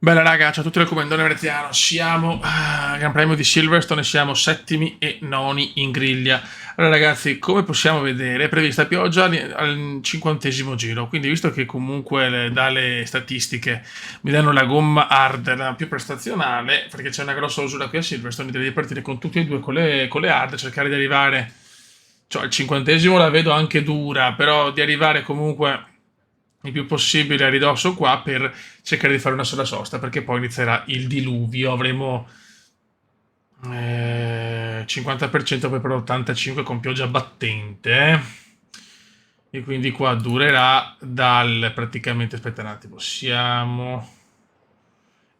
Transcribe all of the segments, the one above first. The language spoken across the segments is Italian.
Bella raga, ciao a tutti dal comandone veneziano, siamo Gran Premio di Silverstone, siamo settimi e noni in griglia. Allora ragazzi, come possiamo vedere è prevista pioggia al 50° giro, quindi visto che comunque dalle statistiche mi danno la gomma hard, la più prestazionale, perché c'è una grossa usura qui a Silverstone, direi di partire con tutti e due con le hard, cercare di arrivare, cioè il 50° la vedo anche dura, però di arrivare comunque il più possibile a ridosso qua per cercare di fare una sola sosta, perché poi inizierà il diluvio, avremo 50% poi per 85 con pioggia battente, e quindi qua durerà dal praticamente, aspetta un attimo, siamo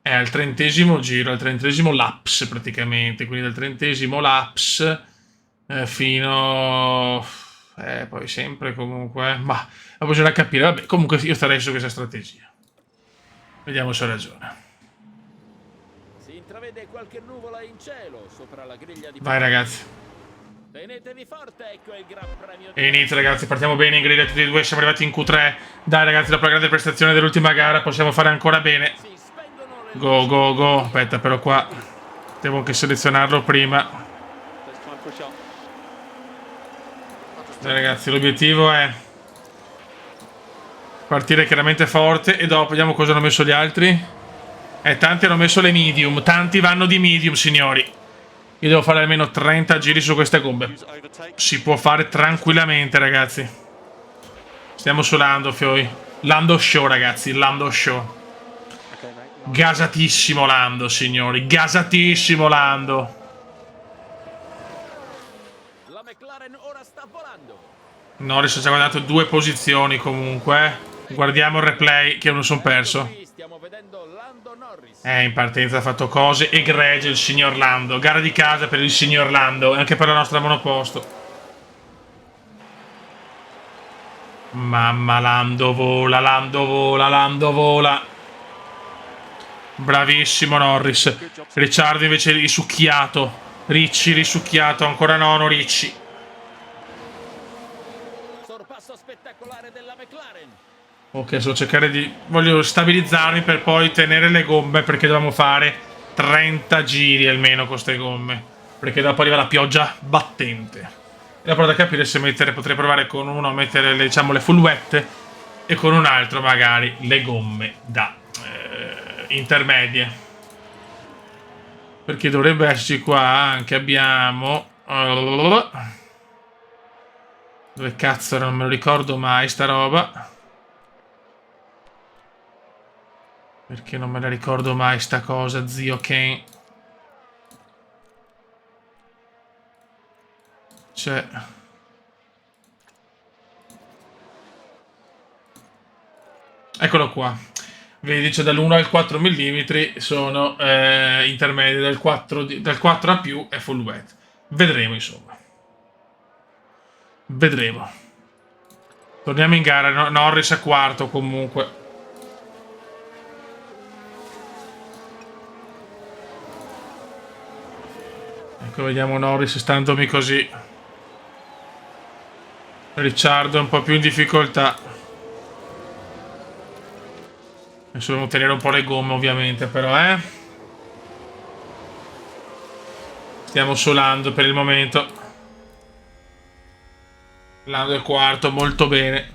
è al 30° giro, al 30° laps praticamente, quindi dal 30° laps fino poi sempre comunque, ma bisogna capire, vabbè, comunque io starei su questa strategia. Vediamo se ho ragione. Si intravede qualche nuvola in cielo sopra la griglia di Vai partenza. ragazzi. Tenetevi forte, ecco il Gran Premio di E inizia Monza. ragazzi, partiamo bene in griglia tutti e due, siamo arrivati in Q3. Dai ragazzi, dopo la grande prestazione dell'ultima gara possiamo fare ancora bene. Si spengono le Go, luci. go, go. Aspetta, però qua devo anche selezionarlo prima. Dai ragazzi, l'obiettivo è partire chiaramente forte e dopo vediamo cosa hanno messo gli altri. Tanti hanno messo le medium, tanti vanno di medium, signori. Io devo fare almeno 30 giri su queste gombe. Si può fare tranquillamente, ragazzi. Stiamo su Lando, Fioi. Lando Show, ragazzi, Lando Show. Gasatissimo Lando, signori, gasatissimo Lando. La McLaren ora sta volando. Norris ha già guardato due posizioni comunque. Guardiamo il replay che non sono perso. Qui stiamo vedendo Lando Norris. In partenza ha fatto cose egregie il signor Lando. Gara di casa per il signor Lando e anche per la nostra monoposto. Mamma, Lando vola, Lando vola, Lando vola. Bravissimo Norris. Ricciardo invece risucchiato. Ricci risucchiato, ancora nono Ricci. Sorpasso spettacolare della McLaren. Ok, devo cercare di... voglio stabilizzarmi per poi tenere le gomme, perché dobbiamo fare 30 giri almeno con queste gomme. Perché dopo arriva la pioggia battente. E dopo da capire se mettere, potrei provare con uno a mettere le, diciamo, le full wet e con un altro magari le gomme da intermedie. Perché dovrebbe esserci qua anche, abbiamo... dove cazzo era? Non me lo ricordo mai sta roba. Perché non me la ricordo mai sta cosa, zio Ken. C'è... eccolo qua. Vedi, cioè dall'1 al 4 mm sono intermedi, dal 4 a più è full wet. Vedremo, insomma. Vedremo. Torniamo in gara, Norris a quarto comunque. Ecco, vediamo Norris standomi così. Ricciardo è un po' più in difficoltà. Adesso dobbiamo tenere un po' le gomme ovviamente, però stiamo solando per il momento. Lando è quarto, molto bene.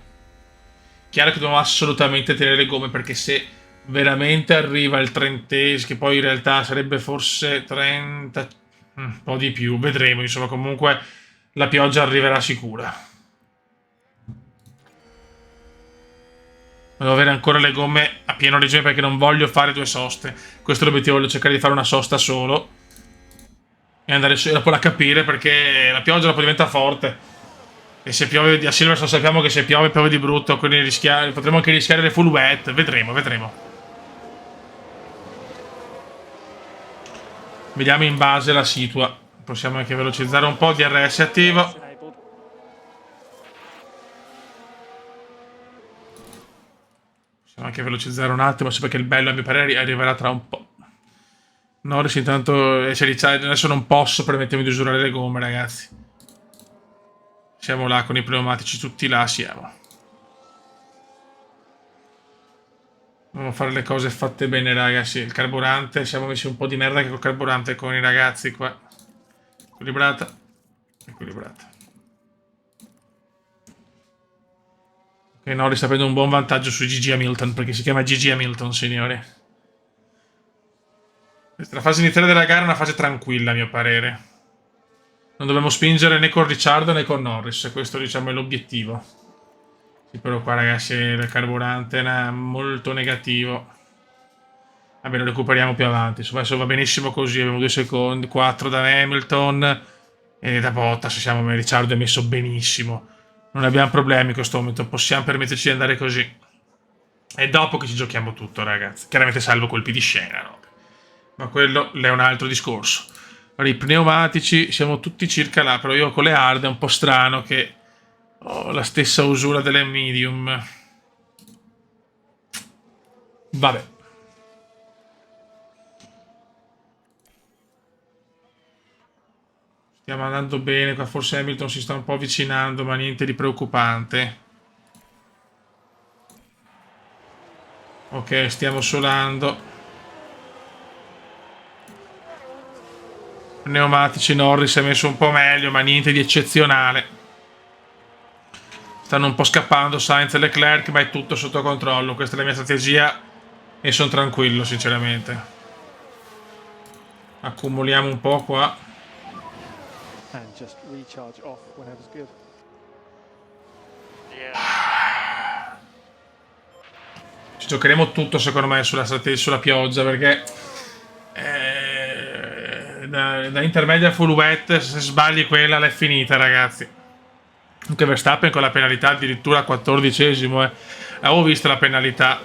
Chiaro che dobbiamo assolutamente tenere le gomme, perché se veramente arriva il 30°, che poi in realtà sarebbe forse 30, un po' di più, vedremo, insomma, comunque la pioggia arriverà sicura. Devo avere ancora le gomme a pieno regime perché non voglio fare due soste. Questo è l'obiettivo, voglio cercare di fare una sosta solo e andare su, dopo a capire, perché la pioggia dopo diventa forte. E se piove a Silverstone sappiamo che se piove di brutto, quindi potremo anche rischiare le full wet. Vedremo, vedremo. Vediamo in base la situa. Possiamo anche velocizzare un po', DRS attivo. Possiamo anche velocizzare un attimo, perché il bello a mio parere arriverà tra un po'. Norris intanto adesso non posso permettermi di usurare le gomme, ragazzi. Siamo là con i pneumatici, tutti là siamo. Dobbiamo fare le cose fatte bene, ragazzi. Il carburante, siamo messi un po' di merda anche col carburante con i ragazzi qua. Equilibrata. Equilibrata. Ok, Norris sta prendendo un buon vantaggio su Gigi Hamilton, perché si chiama Gigi Hamilton, signori. La fase iniziale della gara è una fase tranquilla, a mio parere. Non dobbiamo spingere né con Ricciardo né con Norris. Questo, diciamo, è l'obiettivo. Sì, però qua, ragazzi, il carburante è molto negativo. Vabbè, lo recuperiamo più avanti. Insomma, adesso va benissimo così. Abbiamo 2 secondi, 4 da Hamilton. E da Bottas, Ricciardo è messo benissimo. Non abbiamo problemi in questo momento. Possiamo permetterci di andare così. È dopo che ci giochiamo tutto, ragazzi. Chiaramente salvo colpi di scena, no? Ma quello è un altro discorso. Allora, i pneumatici siamo tutti circa là. Però io con le hard è un po' strano che ho la stessa usura delle medium. Vabbè. Stiamo andando bene, qua forse Hamilton si sta un po' avvicinando, ma niente di preoccupante. Ok, stiamo solando. Pneumatici, Norris si è messo un po' meglio, ma niente di eccezionale. Stanno un po' scappando Sainz e Leclerc, ma è tutto sotto controllo. Questa è la mia strategia e sono tranquillo, sinceramente. Accumuliamo un po' qua. And just recharge off whenever's good. Ci giocheremo tutto, secondo me, sulla pioggia, perché da intermedia full wet, se sbagli quella l'è finita, ragazzi. Anche Verstappen con la penalità addirittura 14esimo. Avevo visto la penalità.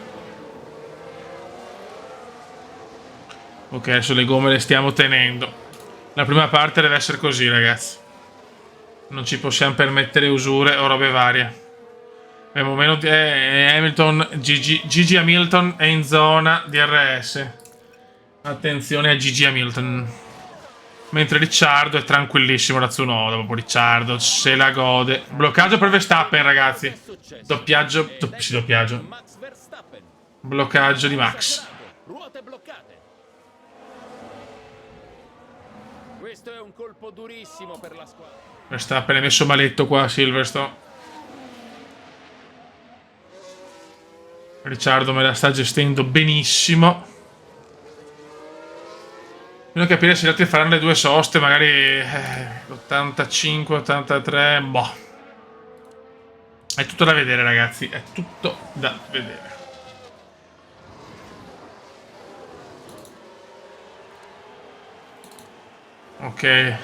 Ok, adesso le gomme le stiamo tenendo. La prima parte deve essere così, ragazzi. Non ci possiamo permettere usure o robe varie. Abbiamo meno di Hamilton. Gigi Hamilton è in zona DRS. Attenzione a Gigi Hamilton. Mentre Ricciardo è tranquillissimo da Tsunoda. Dopo Ricciardo se la gode. Bloccaggio per Verstappen, ragazzi. Doppiaggio. Sì, doppiaggio. Bloccaggio di Max. Ruote bloccate. Questo è un colpo durissimo per la squadra. Verstappen è messo maletto qua a Silverstone. Ricciardo me la sta gestendo benissimo. Bisogna capire se gli altri faranno le due soste, magari 85, 83, boh. È tutto da vedere, ragazzi, è tutto da vedere. Ok.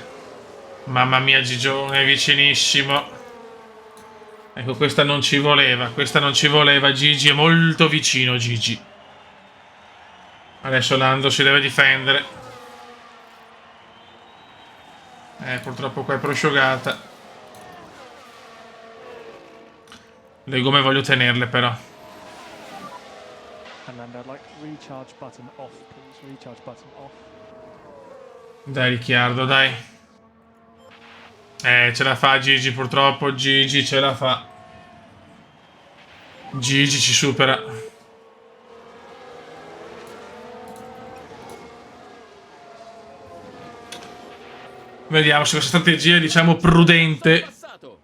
Mamma mia, Gigione, è vicinissimo. Ecco, questa non ci voleva, Gigi è molto vicino, Gigi. Adesso Lando si deve difendere. Purtroppo qua è prosciugata. Le gomme voglio tenerle, però. And then I'd like recharge button off, please. Recharge button off. Dai, Ricciardo, dai. Ce la fa Gigi, purtroppo. Gigi ce la fa. Gigi ci supera. Vediamo se questa strategia, diciamo, prudente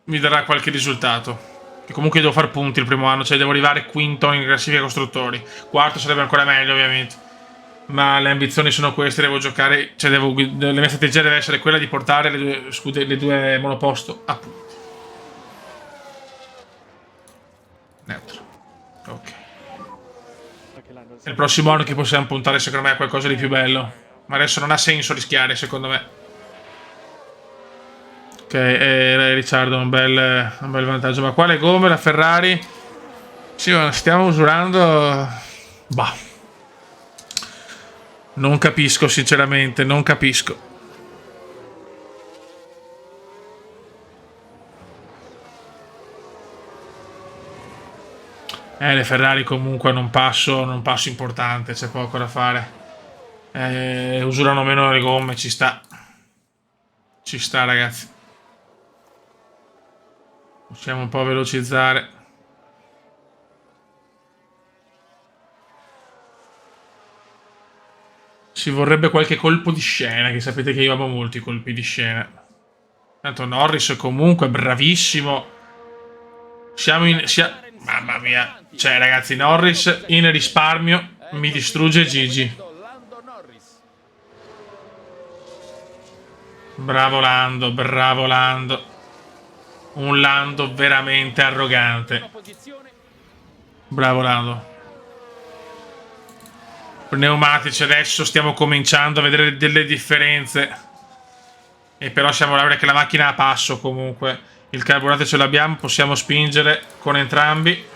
mi darà qualche risultato. Che comunque devo fare punti il primo anno, cioè devo arrivare quinto in classifica costruttori. Quarto sarebbe ancora meglio, ovviamente. Ma le ambizioni sono queste, devo giocare, cioè la mia strategia deve essere quella di portare le due monoposto a punti. Neutro. Ok. È il prossimo anno che possiamo puntare, secondo me, a qualcosa di più bello. Ma adesso non ha senso rischiare, secondo me. Ok, Ricciardo un bel vantaggio. Ma qua le gomme, la Ferrari. Sì, ma stiamo usurando. Bah. Non capisco, sinceramente, non capisco. Le Ferrari comunque hanno un passo importante, c'è poco da fare. Usurano meno le gomme, ci sta. Ci sta, ragazzi. Possiamo un po' velocizzare. Ci vorrebbe qualche colpo di scena, che sapete che io amo molto i colpi di scena. Tanto Norris comunque bravissimo. Mamma mia. Cioè ragazzi, Norris in risparmio mi distrugge Gigi. Lando Norris. Bravo Lando, bravo Lando. Un Lando veramente arrogante. Posizione. Bravo Lando. Pneumatici adesso stiamo cominciando a vedere delle differenze. E però siamo là perché la macchina a passo comunque. Il carburante ce l'abbiamo, possiamo spingere con entrambi.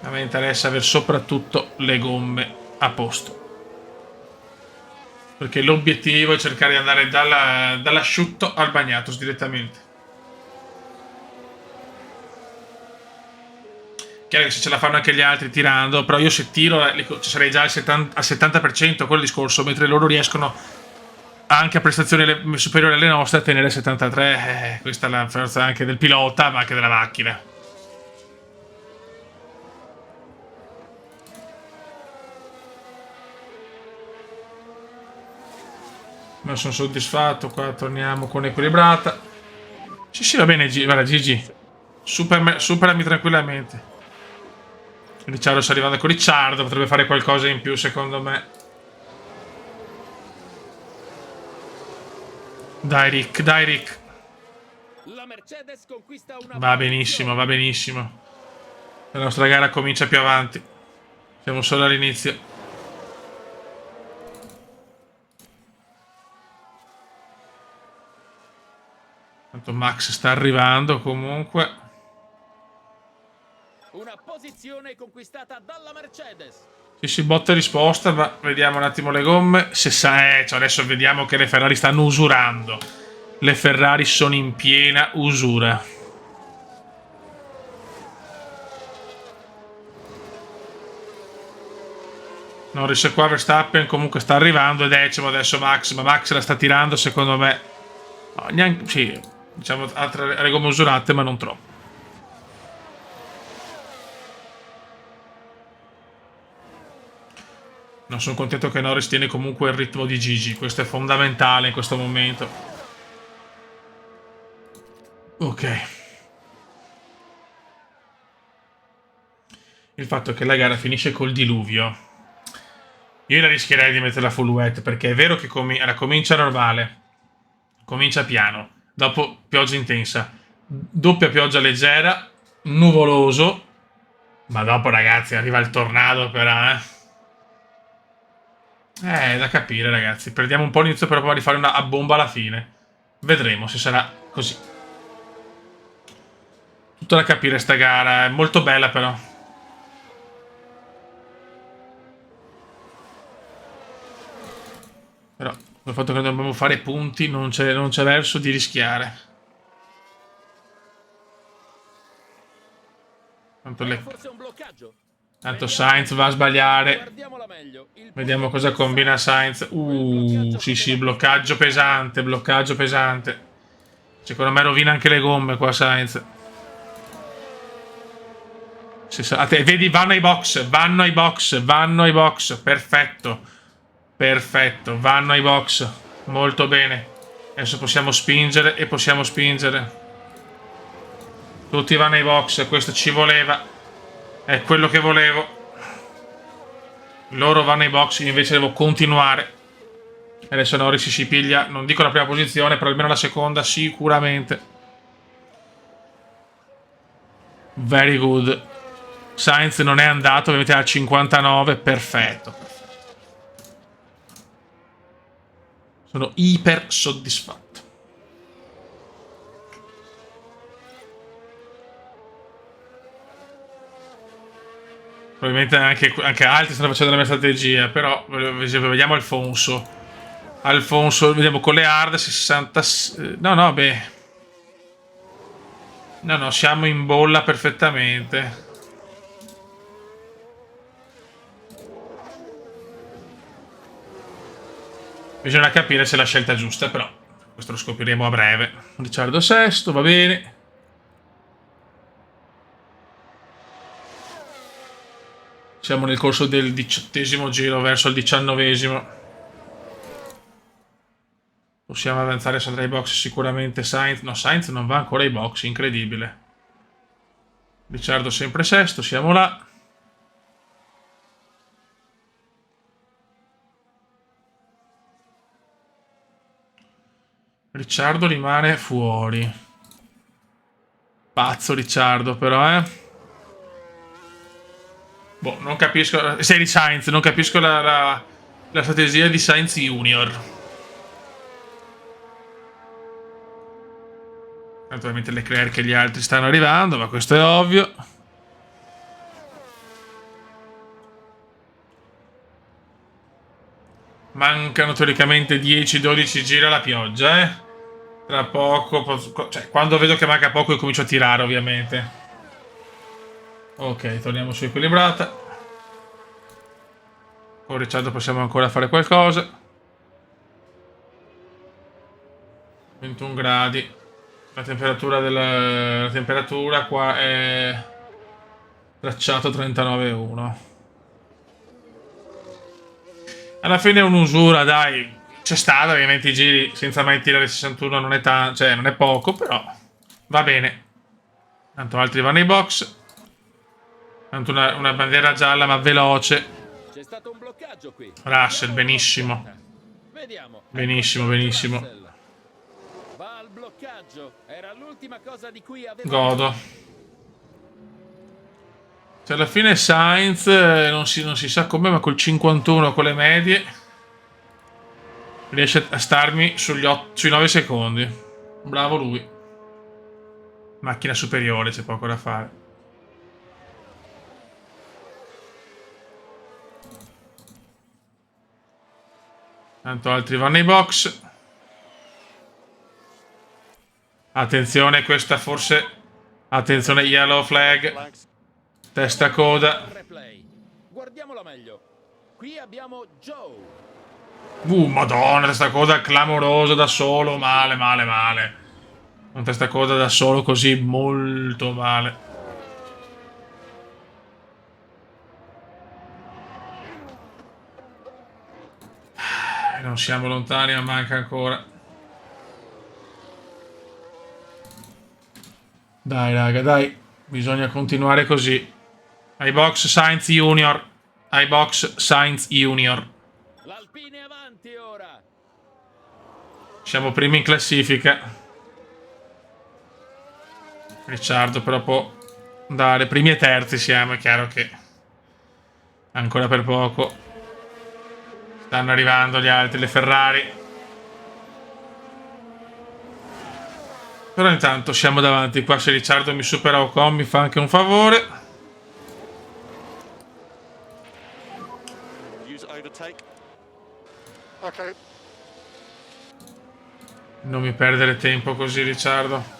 A me interessa avere soprattutto le gomme a posto. Perché l'obiettivo è cercare di andare dall'asciutto al bagnato direttamente. Chiaro che se ce la fanno anche gli altri tirando, però io se tiro sarei già al 70%, quello discorso, mentre loro riescono anche a prestazioni superiori alle nostre a tenere il 73%. Questa è la forza anche del pilota, ma anche della macchina. Ma sono soddisfatto, qua torniamo con equilibrata. Sì, va bene, guarda Gigi, superami tranquillamente. Ricciardo sta arrivando con Ricciardo, potrebbe fare qualcosa in più secondo me. Dai Rick, dai Rick. La Mercedes conquista una Va benissimo, va benissimo. La nostra gara comincia più avanti. Siamo solo all'inizio. Tanto Max sta arrivando comunque. Una posizione conquistata dalla Mercedes. Sì, botta e risposta, ma vediamo un attimo le gomme. Cioè adesso vediamo che le Ferrari stanno usurando. Le Ferrari sono in piena usura. Norris qua, Verstappen comunque sta arrivando, è decimo adesso Max, ma Max la sta tirando secondo me. No, neanche, sì, diciamo altre le gomme usurate, ma non troppo. Non sono contento che Norris tiene comunque il ritmo di Gigi. Questo è fondamentale in questo momento. Ok. Il fatto che la gara finisce col diluvio. Io la rischierei di metterla full wet, perché è vero che comincia normale. Comincia piano. Dopo pioggia intensa. Doppia pioggia leggera. Nuvoloso. Ma dopo ragazzi arriva il tornado però, è da capire, ragazzi. Perdiamo un po' l'inizio per poi rifare una a bomba alla fine. Vedremo se sarà così. Tutto da capire sta gara. È molto bella, però. Però, col fatto che dobbiamo fare punti, non c'è verso di rischiare. Forse un bloccaggio. Tanto Sainz va a sbagliare. Guardiamola meglio. Vediamo cosa combina Sainz. Sì, bloccaggio pesante, bloccaggio pesante. Secondo me rovina anche le gomme qua Sainz. Vedi, vanno ai box. Perfetto. Perfetto, vanno ai box. Molto bene. Adesso possiamo spingere e possiamo spingere. Tutti vanno ai box, questo ci voleva. È quello che volevo. Loro vanno ai box, io invece devo continuare. E adesso Norris si piglia, non dico la prima posizione, però almeno la seconda sicuramente. Very good. Sainz non è andato, ovviamente al 59, perfetto. Sono iper soddisfatto. Probabilmente anche altri stanno facendo la mia strategia, però vediamo Alfonso. Alfonso, vediamo con le hard 60. No, beh. No, siamo in bolla perfettamente. Bisogna capire se è la scelta giusta, però questo lo scopriremo a breve. Ricciardo sesto, va bene. Siamo nel corso del 18° giro, verso il 19°. Possiamo avanzare se andrà ai box sicuramente Sainz. No, Sainz non va ancora ai box, incredibile. Ricciardo sempre sesto, siamo là. Ricciardo rimane fuori. Pazzo Ricciardo però, Boh, non capisco... Sei di Sainz, non capisco la strategia di Sainz Junior. Naturalmente Leclerc e gli altri stanno arrivando, ma questo è ovvio. Mancano teoricamente 10-12 giri alla pioggia, Tra poco... Cioè, quando vedo che manca poco io comincio a tirare, ovviamente. Ok, torniamo su equilibrata. Con Ricciardo possiamo ancora fare qualcosa. 21 gradi. La temperatura qua è tracciato 39,1. Alla fine è un'usura, dai. C'è stata, ovviamente i giri senza mai tirare 61 non è tanto, cioè non è poco, però va bene. Tanto altri vanno ai box. Tanto una bandiera gialla ma veloce. C'è stato un bloccaggio qui. Russell, benissimo. Vediamo. Benissimo, benissimo. Va al bloccaggio. Era l'ultima cosa di cui aveva... Godo. Cioè alla fine Sainz non si sa come, ma col 51 con le medie riesce a starmi sui 9 secondi. Bravo lui. Macchina superiore, c'è poco da fare. Tanto altri vanno ai box. Attenzione, questa forse... Attenzione, yellow flag. Testa coda. Guardiamola meglio. Qui abbiamo Joe. Madonna, testa coda clamoroso da solo. Male, male, male. Un testa coda da solo così molto male. Non siamo lontani, ma manca ancora. Dai, raga, dai. Bisogna continuare così. Ai box Sainz Junior. Ai box Sainz Junior. L'Alpine avanti ora. Siamo primi in classifica. Ricciardo però può dare primi e terzi, siamo, è chiaro che ancora per poco. Stanno arrivando gli altri, le Ferrari. Però intanto siamo davanti qua. Se Ricciardo mi supera Ocon mi fa anche un favore. Non mi perdere tempo così, Ricciardo.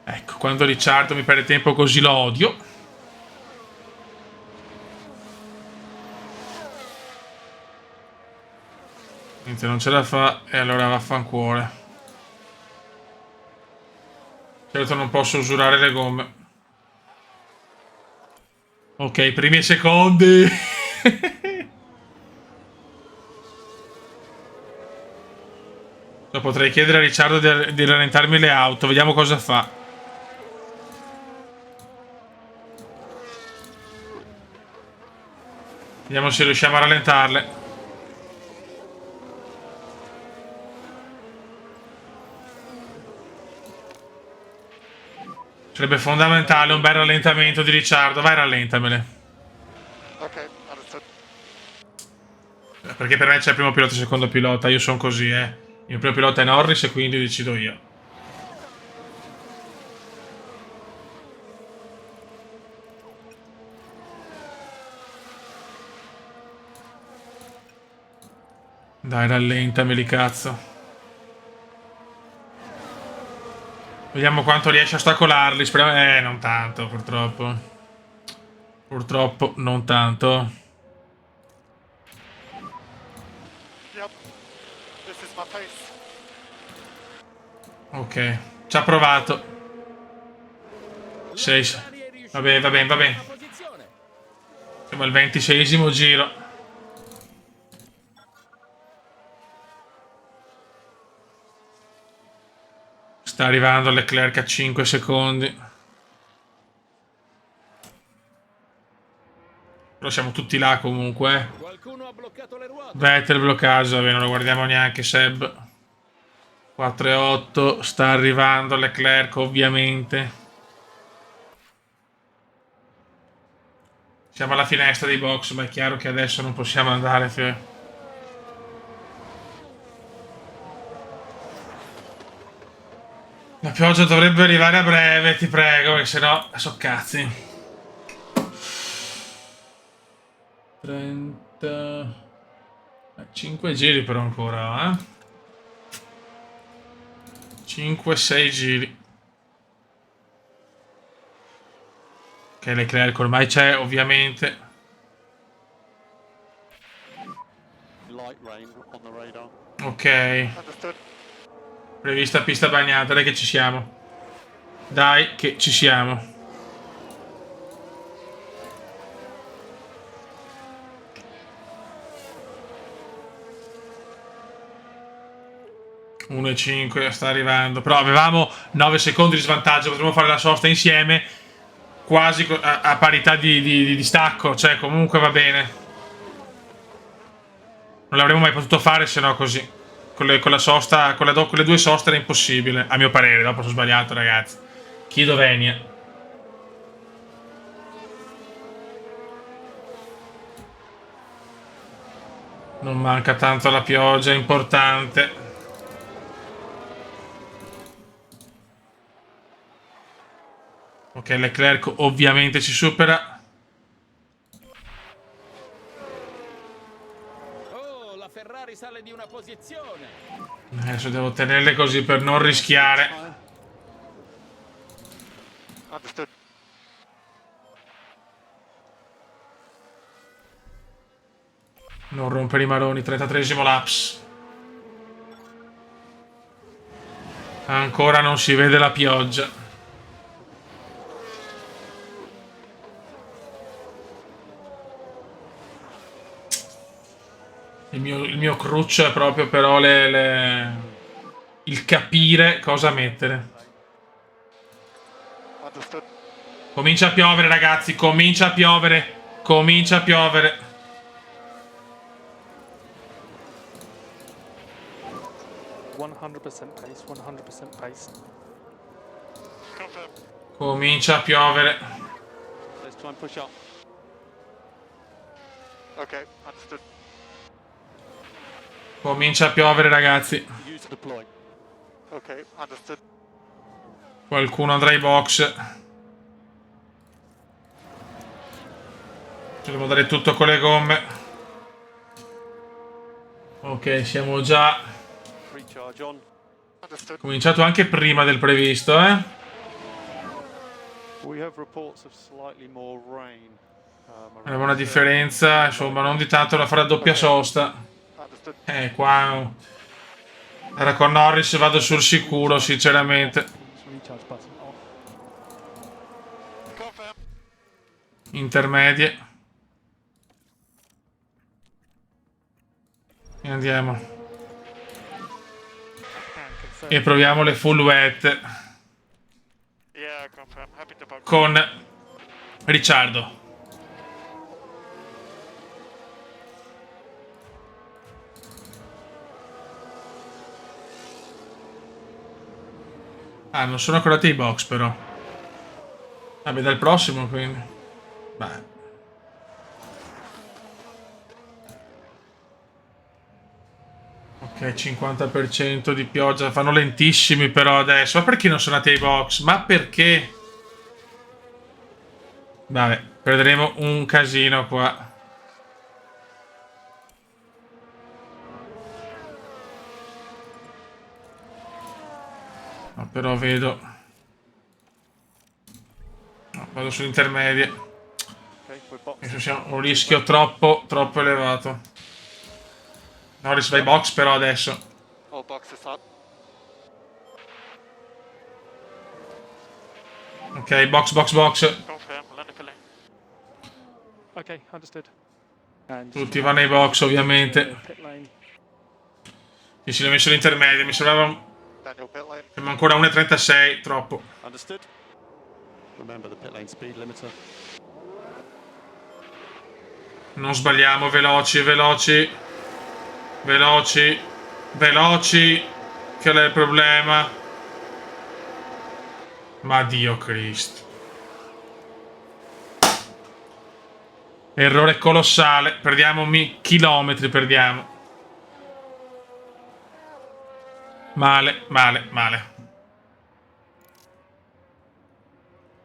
Ecco, quando Ricciardo mi perde tempo così lo odio. Niente, non ce la fa e allora vaffanculo. Certo non posso usurare le gomme. Ok, primi e secondi. Potrei chiedere a Ricciardo di rallentarmi le auto. Vediamo cosa fa. Vediamo se riusciamo a rallentarle. Sarebbe fondamentale un bel rallentamento di Ricciardo. Vai, rallentamele. Ok, understood. Perché per me c'è il primo pilota e il secondo pilota. Io sono così, Il mio primo pilota è Norris e quindi decido io. Dai, rallentameli, cazzo. Vediamo quanto riesce a ostacolarli. Speriamo... non tanto, purtroppo. Purtroppo, non tanto. Yep. This is my pace. Ok, ci ha provato. 6. Va bene, va bene, va bene. Siamo al 26esimo giro. Sta arrivando Leclerc a 5 secondi. Però siamo tutti là comunque. Qualcuno ha bloccato le ruote. Vettel bloccato, vabbè, non lo guardiamo neanche Seb. 4,8, sta arrivando Leclerc ovviamente. Siamo alla finestra dei box, ma è chiaro che adesso non possiamo andare. La pioggia dovrebbe arrivare a breve, ti prego, perché sennò so cazzi. 30... 5 giri però ancora, 5-6 giri. Ok, Leclerc ormai c'è, ovviamente. Ok. Prevista pista bagnata, dai che ci siamo. Dai che ci siamo. Uno e 5 sta arrivando. Però avevamo 9 secondi di svantaggio. Potremmo fare la sosta insieme. Quasi a parità di distacco. Cioè comunque va bene. Non l'avremmo mai potuto fare se no così. Con la sosta, con le due soste era impossibile. A mio parere, dopo sono sbagliato ragazzi. Chiedo venia. Non manca tanto la pioggia, è importante. Ok, Leclerc ovviamente ci supera. Oh, la Ferrari sale di una posizione. Adesso devo tenerle così per non rischiare. Understood. Non rompere i maroni, 33esimo laps. Ancora non si vede la pioggia. Il mio cruccio è proprio però il capire cosa mettere. Understood. Comincia a piovere ragazzi, comincia a piovere. Comincia a piovere. Pace, 100% pace. Confirm. Comincia a piovere. Let's try and push up. Okay, understood. Comincia a piovere ragazzi. Use deploy. Okay, understood. Qualcuno andrà ai box. Dobbiamo dare tutto con le gomme. Ok, siamo già Recharge on. Understood. cominciato anche prima del previsto, We have reports of slightly more rain. Abbiamo una differenza, insomma, non di tanto da fare a doppia sosta. Understood. Qua era con Norris, vado sul sicuro, sinceramente. Recharge button off. Confirm. Intermedie. E andiamo. E proviamo le full wet Yeah, confirm. Happy to bug. con Ricciardo. Ah, non sono ancora i box però. Vabbè, dal prossimo quindi. Beh. Ok, 50% di pioggia. Fanno lentissimi però adesso. Ma perché non sono andati ai box? Ma perché? Vabbè, perderemo un casino qua. No, però vedo. No, vado sull'intermedie. Okay, we're boxed. Adesso siamo un rischio troppo elevato. Norris vai box però adesso. All boxes up. Ok, box, box, box. Confirm, land the pit lane. Okay, understood. And Tutti vanno ai box, ovviamente. pit lane. Ci si è messo l'intermedio, mi sembrava... Daniel pit lane. Siamo ancora a 1,36, troppo. Understood. Remember the pit lane speed limiter. Non sbagliamo, veloci, veloci. Veloci. Veloci. Che è il problema? Ma Dio Cristo. Errore colossale. Perdiamo chilometri, perdiamo. Male, male, male.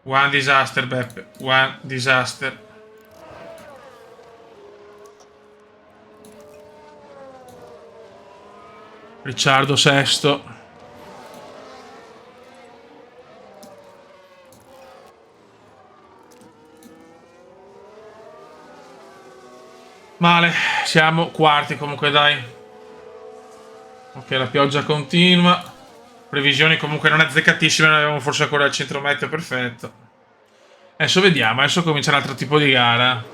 One disaster, Beppe. One disaster. Ricciardo sesto. Male, siamo quarti comunque, dai. Ok, la pioggia continua. Previsioni comunque non azzeccatissime, noi avevamo forse ancora il centro meteo perfetto. Adesso vediamo, adesso comincia un altro tipo di gara.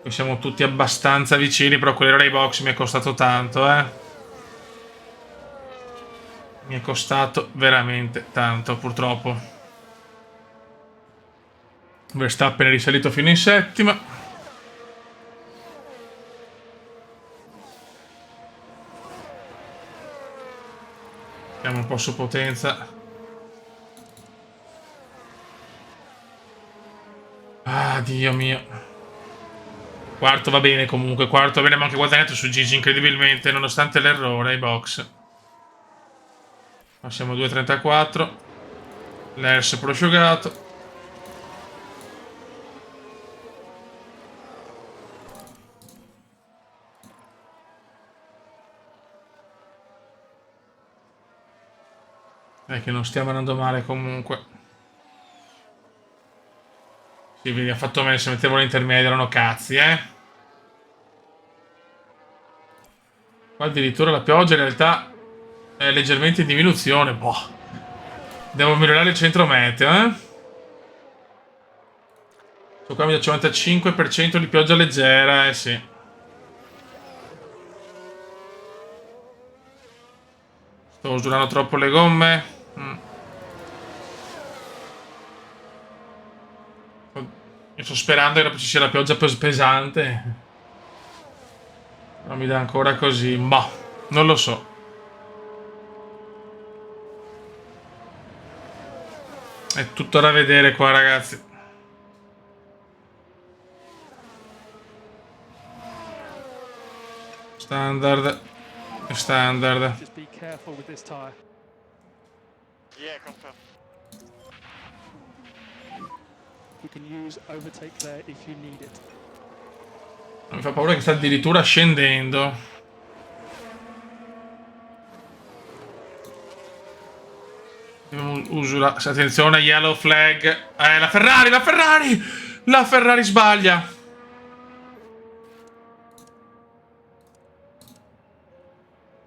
Qui siamo tutti abbastanza vicini, però quello dei box mi è costato tanto, Mi è costato veramente tanto, purtroppo. Verstappen è risalito fino in settima. Siamo un po' su potenza. Ah, Dio mio. Quarto va bene comunque, quarto va bene, ma anche guadagnato su Gigi incredibilmente, nonostante l'errore ai box. Passiamo 2.34. L'ERS prosciugato. Che non stiamo andando male comunque. Sì, vedi, ha fatto bene, se mettevo l'intermedio erano cazzi, Qua addirittura la pioggia in realtà è leggermente in diminuzione, boh. Devo migliorare il centro meteo, Sto qua mi da 55% di pioggia leggera, sì. Sto usurando troppo le gomme. Io sto sperando che ci sia la pioggia pesante. Non mi dà ancora così. Boh, non lo so. È tutto da vedere qua, ragazzi. Standard. Standard. Just be careful with this tire. Yeah, confirm. You can use overtake there if you need it. Mi fa paura che sta addirittura scendendo. Attenzione, yellow flag. La Ferrari, la Ferrari! La Ferrari sbaglia.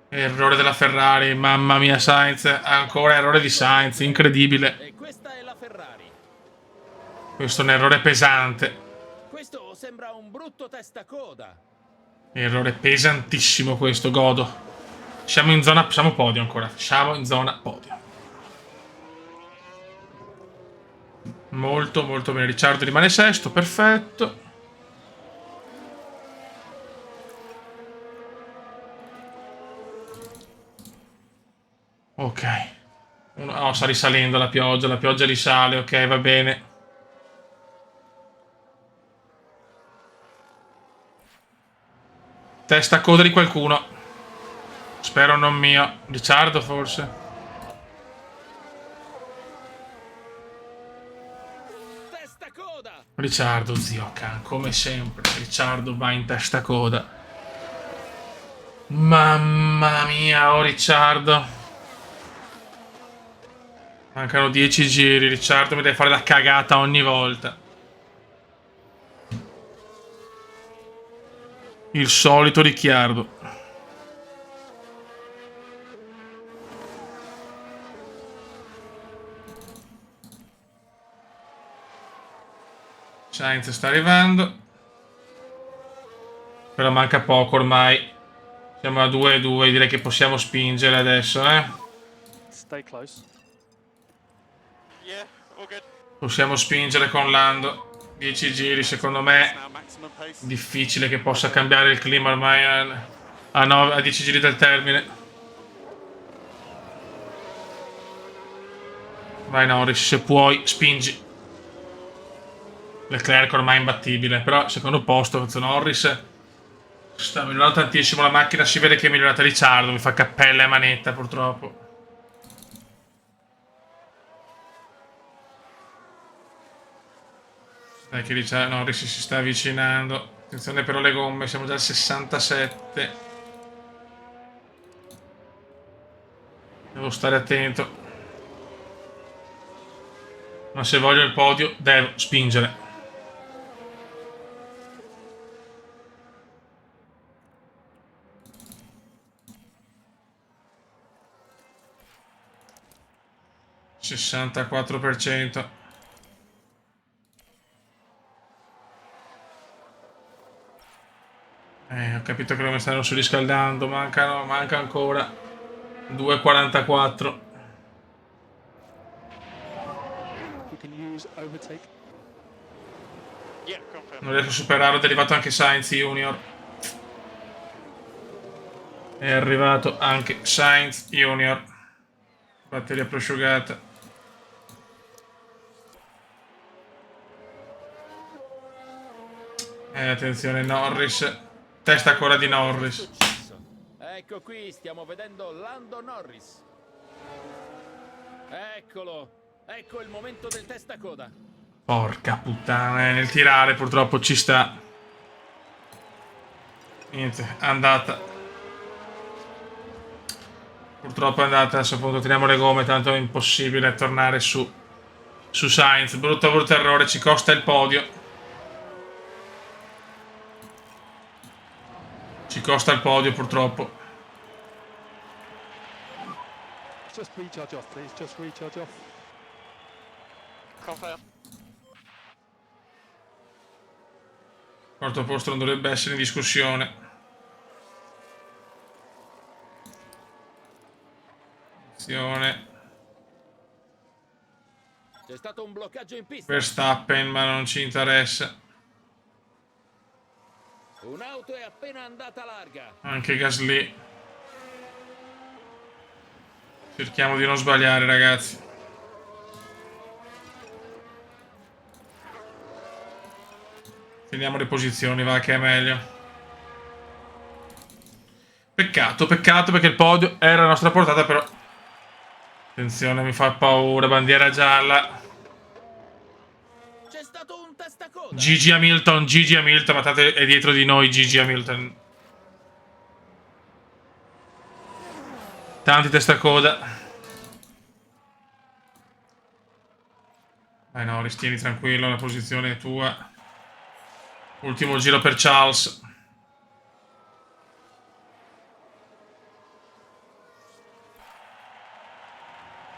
Errore della Ferrari, mamma mia, Sainz. Ancora errore di Sainz, incredibile. E questa è la Ferrari. Questo è un errore pesante. Questo sembra un brutto testacoda. Errore pesantissimo questo, godo. Siamo in zona... Siamo podio ancora. Siamo in zona podio. Molto, molto bene. Ricciardo rimane sesto, perfetto. Ok. Oh, sta risalendo la pioggia risale, ok, va bene. Testa coda di qualcuno. Spero non mio. Ricciardo forse. Testa coda! Ricciardo, zio can, come sempre. Ricciardo va in testa coda. Mamma mia, oh Ricciardo. Mancano 10 giri, Ricciardo mi deve fare la cagata ogni volta. Il solito Ricciardo. Sainz sta arrivando. Però manca poco ormai. Siamo a 2-2, direi che possiamo spingere adesso, Stay close. Yeah, all good. Possiamo spingere con Lando. 10 giri, secondo me. Now maximum pace. Difficile che possa cambiare il clima ormai a 10 giri dal termine. Vai Norris, se puoi, spingi. Leclerc ormai è imbattibile, però secondo posto Norris sta migliorando tantissimo la macchina, si vede che è migliorata Ricciardo, mi fa cappella e manetta purtroppo. Dai che Norris si sta avvicinando. Attenzione però le gomme, siamo già al 67. Devo stare attento. Ma se voglio il podio devo spingere. (64%). Ho capito che lo mi stanno surriscaldando. Manca ancora 2,44. We can use overtake. Yeah, confirm. Non riesco a superarlo, è arrivato anche Sainz Junior. È arrivato anche Sainz Junior. Batteria prosciugata. Attenzione Norris. Testa ancora di Norris. Successo. Ecco qui, stiamo vedendo Lando Norris. Eccolo. Ecco il momento del testacoda. Porca puttana, nel tirare purtroppo ci sta. Niente, è andata. Purtroppo è andata, adesso appunto tiriamo le gomme, tanto è impossibile tornare su Sainz. Brutto errore, ci costa il podio. Ci costa il podio purtroppo. Just recharge off, please. Just recharge off. Confirm. Quarto posto non dovrebbe essere in discussione. Attenzione. C'è stato un bloccaggio in pista. Verstappen, ma non ci interessa. Un'auto è appena andata larga. Anche Gasly. Cerchiamo di non sbagliare, ragazzi. Teniamo le posizioni, va che è meglio. Peccato perché il podio era a nostra portata, però. Attenzione, mi fa paura, bandiera gialla. C'è stato un testacoda. Gigi Hamilton, ma tanto è dietro di noi Gigi Hamilton. Tanti testacoda. Vai no, ristieni tranquillo, la posizione è tua. Ultimo giro per Charles.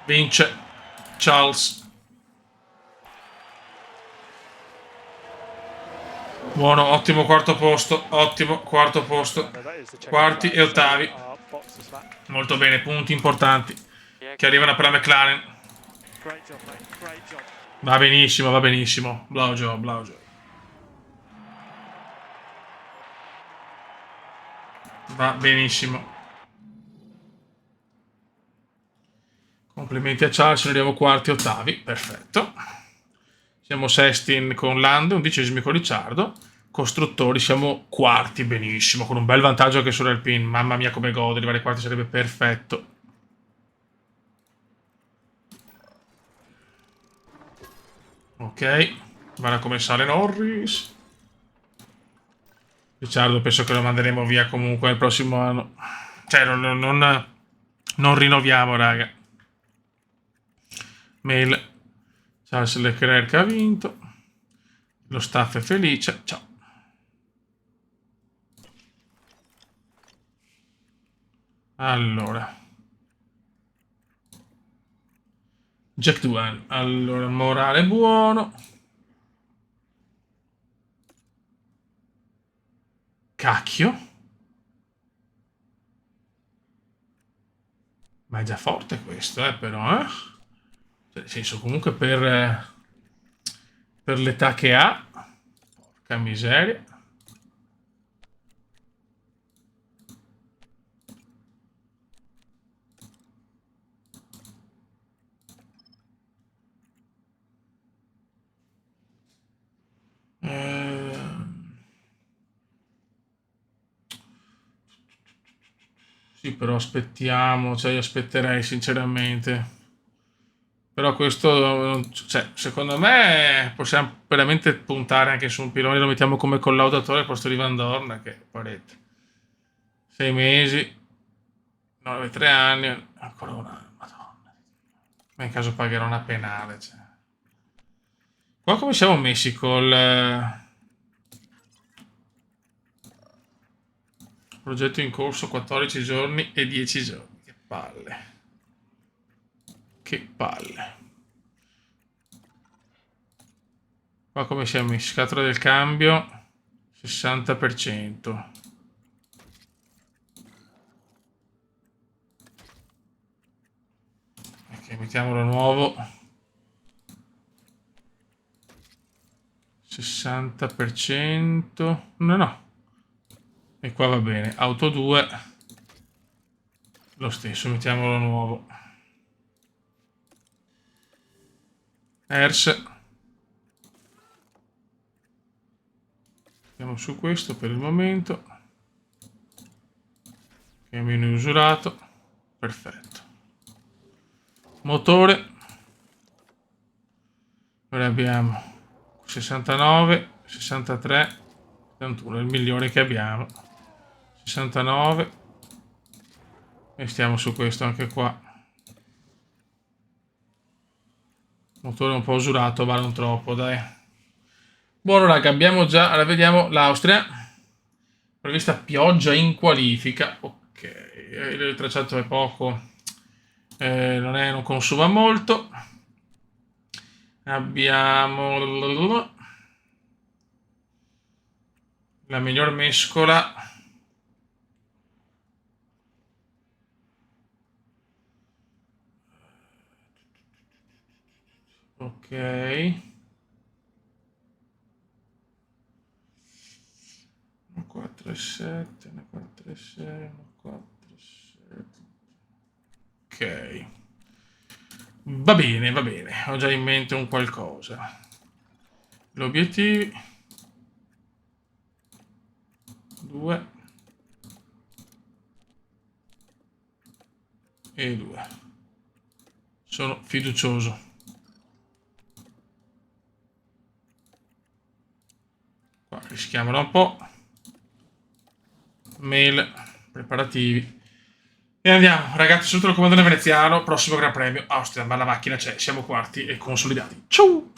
Vince Charles. Buono, ottimo quarto posto. Ottimo quarto posto. Quarti e ottavi. Molto bene, punti importanti che arrivano per la McLaren. Great job, mate. Great job. Va benissimo, va benissimo. Blau job, blau job. Va benissimo. Complimenti a Charles, ne arriviamo quarti e ottavi. Perfetto. Siamo sesti con Lando, 11esimi con Ricciardo. Costruttori siamo quarti, benissimo, con un bel vantaggio anche sull'Alpine. Mamma mia come godo, arrivare ai quarti sarebbe perfetto. Ok, guarda come sale Norris. Ricciardo penso che lo manderemo via comunque il prossimo anno. Cioè non rinnoviamo, raga. Mail. Charles Leclerc ha vinto. Lo staff è felice. Ciao. Allora. Jack Doohan. Allora, morale buono. Cacchio. Ma è già forte questo, però, eh? Cioè, nel senso, comunque per l'età che ha. Porca miseria. Sì, però aspettiamo, cioè io aspetterei sinceramente. Però questo, cioè, secondo me possiamo veramente puntare anche su un pilone, lo mettiamo come collaudatore al posto di Van Dorn, che parete. 6 mesi, 9, 3 anni, ancora un anno, madonna. Ma in caso pagherò una penale, cioè. Qua come siamo messi col progetto in corso 14 giorni e 10 giorni? Che palle. Che palle. Qua come siamo messi? Scatola del cambio 60%. Ok, mettiamolo nuovo. 60%. No. E qua va bene. Auto 2. Lo stesso, mettiamolo nuovo. ERS. Andiamo su questo per il momento. Cammino usurato. Perfetto. Motore. Ora abbiamo 69, 63, 71, il migliore che abbiamo. 69. E stiamo su questo anche qua. Motore un po' usurato, ma non troppo, dai. Buono raga, abbiamo già, allora vediamo l'Austria. Prevista pioggia in qualifica. Ok, il tracciato è poco. Non consuma molto. Abbiamo la miglior mescola. Ok. 4 e 7, 4 e 6, 4 e 7. Ok. Va bene, ho già in mente un qualcosa. Gli obiettivi 2 e 2. Sono fiducioso. Qua rischiamola un po'. Mail, preparativi. E andiamo, ragazzi, sotto il comandante veneziano, prossimo Gran Premio, Austria, ma la macchina c'è, siamo quarti e consolidati. Ciao!